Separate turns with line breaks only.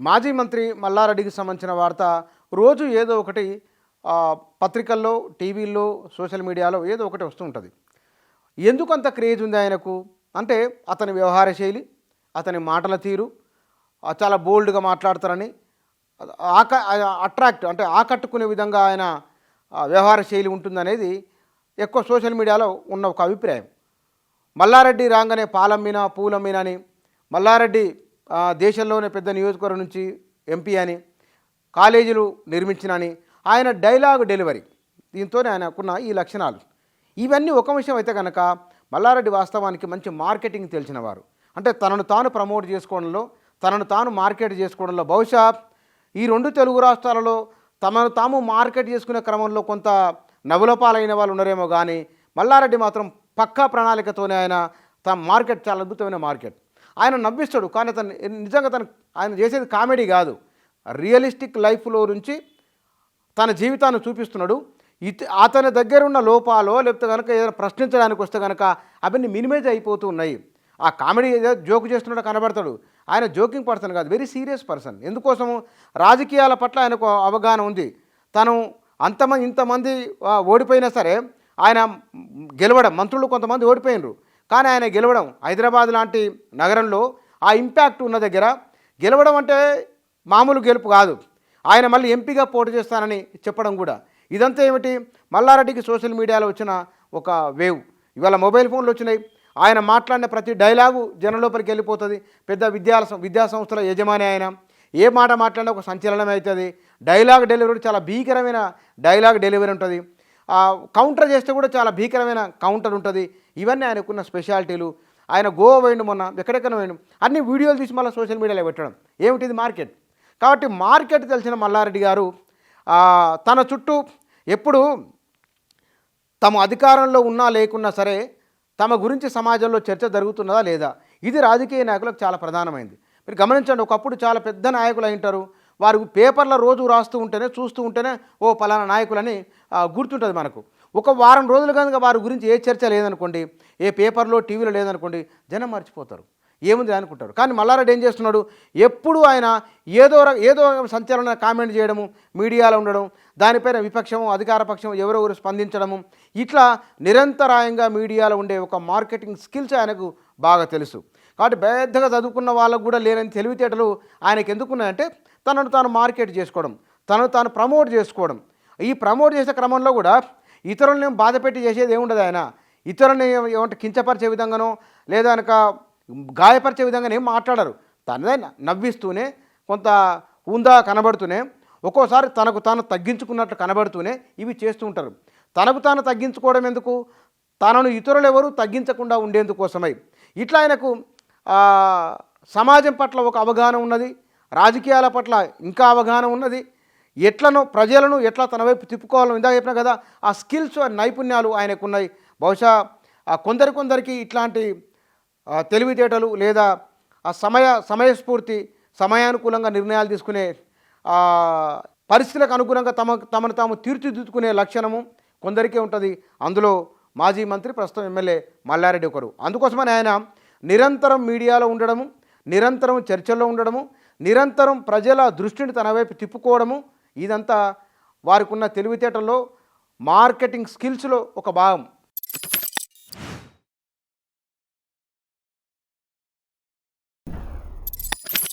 మాజీ మంత్రి మల్లారెడ్డికి సంబంధించిన వార్త రోజు ఏదో ఒకటి పత్రికల్లో, టీవీల్లో, సోషల్ మీడియాలో ఏదో ఒకటి వస్తూ ఉంటుంది. ఎందుకు అంత క్రేజ్ ఉంది ఆయనకు అంటే అతని వ్యవహార శైలి, అతని మాటల తీరు, చాలా బోల్డ్గా మాట్లాడతారని, అట్రాక్ట్ అంటే ఆకట్టుకునే విధంగా ఆయన వ్యవహార శైలి ఉంటుందనేది ఎక్కువ సోషల్ మీడియాలో ఉన్న ఒక అభిప్రాయం. మల్లారెడ్డి రాగానే పాలమ్మిన పూలమ్మిన అని, మల్లారెడ్డి దేశంలోనే పెద్ద నియోజకవర్గం నుంచి ఎంపీ అని, కాలేజీలు నిర్మించినని, ఆయన డైలాగ్ డెలివరీ, దీంతోనే ఆయనకున్న ఈ లక్షణాలు. ఇవన్నీ ఒక విషయం అయితే కనుక మల్లారెడ్డి వాస్తవానికి మంచి మార్కెటింగ్ తెలిసినవారు. అంటే తనను తాను ప్రమోట్ చేసుకోవడంలో, తనను తాను మార్కెట్ చేసుకోవడంలో, బహుశా ఈ రెండు తెలుగు రాష్ట్రాలలో తమను తాము మార్కెట్ చేసుకునే క్రమంలో కొంత నవ్వులపాలైన వాళ్ళు ఉన్నారేమో కానీ మల్లారెడ్డి మాత్రం పక్కా ప్రణాళికతోనే ఆయన తన మార్కెట్ చాలా అద్భుతమైన మార్కెట్. ఆయన నవ్విస్తాడు, కానీ నిజంగా ఆయన చేసేది కామెడీ కాదు, రియలిస్టిక్ లైఫ్లో నుంచి తన జీవితాన్ని చూపిస్తున్నాడు. అతని దగ్గర ఉన్న లోపాలో లేకపోతే కనుక ఏదైనా ప్రశ్నించడానికి వస్తే కనుక అవన్నీ మినిమైజ్ అయిపోతూ ఉన్నాయి. ఆ కామెడీ ఏదో జోక్ చేస్తున్నట్టు కనబడతాడు, ఆయన జోకింగ్ పర్సన్ కాదు, వెరీ సీరియస్ పర్సన్. ఎందుకోసము రాజకీయాల పట్ల ఆయనకు అవగాహన ఉంది. తను ఇంతమంది ఓడిపోయినా సరే ఆయన గెలవడం, మంత్రులు కొంతమంది ఓడిపోయినరు కానీ ఆయన గెలవడం, హైదరాబాద్ లాంటి నగరంలో ఆ ఇంపాక్ట్ ఉన్న దగ్గర గెలవడం అంటే మామూలు గెలుపు కాదు. ఆయన మళ్ళీ ఎంపీగా పోటీ చేస్తానని చెప్పడం కూడా, ఇదంతా ఏమిటి మల్లారెడ్డికి సోషల్ మీడియాలో వచ్చిన ఒక వేవ్. ఇవాళ మొబైల్ ఫోన్లు వచ్చినాయి, ఆయన మాట్లాడిన ప్రతి డైలాగు జనం లోపలికి వెళ్ళిపోతుంది. పెద్ద విద్యా సంస్థల యజమాని ఆయన, ఏ మాట మాట్లాడినా ఒక సంచలనం అవుతుంది. డైలాగ్ డెలివరీ చాలా భీకరమైన డైలాగ్ డెలివరీ ఉంటుంది. కౌంటర్ చేస్తే కూడా చాలా భీకరమైన కౌంటర్ ఉంటుంది. ఇవన్నీ ఆయనకున్న స్పెషాలిటీలు. ఆయన గోవా పోయిండు, మొన్న ఎక్కడెక్కడ పోయిండు, అన్ని వీడియోలు తీసి మళ్ళీ సోషల్ మీడియాలో పెట్టడం. ఏమిటిది మార్కెట్. కాబట్టి మార్కెట్ తెలిసిన మల్లారెడ్డి గారు తన చుట్టూ ఎప్పుడు తమ అధికారంలో ఉన్నా లేకున్నా సరే తమ గురించి సమాజంలో చర్చ జరుగుతున్నదా లేదా, ఇది రాజకీయ నాయకులకు చాలా ప్రధానమైంది. మీరు గమనించండి, ఒకప్పుడు చాలా పెద్ద నాయకులు అయింటారు, వారు పేపర్ల రోజు రాస్తూ ఉంటేనే చూస్తూ ఉంటేనే ఓ పలానా నాయకులని గుర్తుంటుంది మనకు. ఒక వారం రోజులు కనుక వారి గురించి ఏ చర్చ లేదనుకోండి, ఏ పేపర్లో టీవీలో లేదనుకోండి, జనం మర్చిపోతారు, ఏముంది అనుకుంటారు. కానీ మల్లారెడ్డి ఏం చేస్తున్నాడు, ఎప్పుడు ఆయన ఏదో సంచలన కామెంట్ చేయడము, మీడియాలో ఉండడం, దానిపైన విపక్షము అధికార పక్షం ఎవరెవరు స్పందించడము, ఇట్లా నిరంతరాయంగా మీడియాలో ఉండే ఒక మార్కెటింగ్ స్కిల్స్ ఆయనకు బాగా తెలుసు. కాబట్టి పెద్దగా చదువుకున్న వాళ్ళకు కూడా లేని తెలివితేటలు ఆయనకు ఎందుకున్నాయంటే తనను తాను మార్కెట్ చేసుకోవడం, తనను తాను ప్రమోట్ చేసుకోవడం. ఈ ప్రమోట్ చేసే క్రమంలో కూడా ఇతరులని బాధపెట్టి చేసేది ఏముండదు. ఆయన ఇతరులని ఏమంటే కించపరిచే విధంగానో లేదా కనుక గాయపరిచే విధంగానే మాట్లాడరు. తనదే నవ్విస్తూనే, కొంత హుందా కనబడుతూనే, ఒక్కోసారి తనకు తాను తగ్గించుకున్నట్లు కనబడుతూనే ఇవి చేస్తూ ఉంటారు. తనకు తాను తగ్గించుకోవడం ఎందుకు, తనను ఇతరులు ఎవరు తగ్గించకుండా ఉండేందుకోసమై. ఇట్లా ఆయనకు సమాజం పట్ల ఒక అవగాహన ఉన్నది, రాజకీయాల పట్ల ఇంకా అవగాహన ఉన్నది, ప్రజలను ఎట్లా తన వైపు తిప్పుకోవాలని ఇందాక చెప్పినా కదా, ఆ స్కిల్స్ నైపుణ్యాలు ఆయనకు ఉన్నాయి. బహుశా కొందరికి ఇట్లాంటి తెలివితేటలు లేదా ఆ సమయస్ఫూర్తి, సమయానుకూలంగా నిర్ణయాలు తీసుకునే పరిస్థితులకు అనుగుణంగా తమను తాము తీర్చిదిద్దుకునే లక్షణము కొందరికే ఉంటుంది. అందులో మాజీ మంత్రి ప్రస్తుతం ఎమ్మెల్యే మల్లారెడ్డి ఒకరు. అందుకోసమని ఆయన నిరంతరం మీడియాలో ఉండడము, నిరంతరం చర్చల్లో ఉండడము, నిరంతరం ప్రజల దృష్టిని తన వైపు తిప్పుకోవడము, ఇదంతా వారికి ఉన్న తెలివితేటల్లో మార్కెటింగ్ స్కిల్స్లో ఒక భాగం.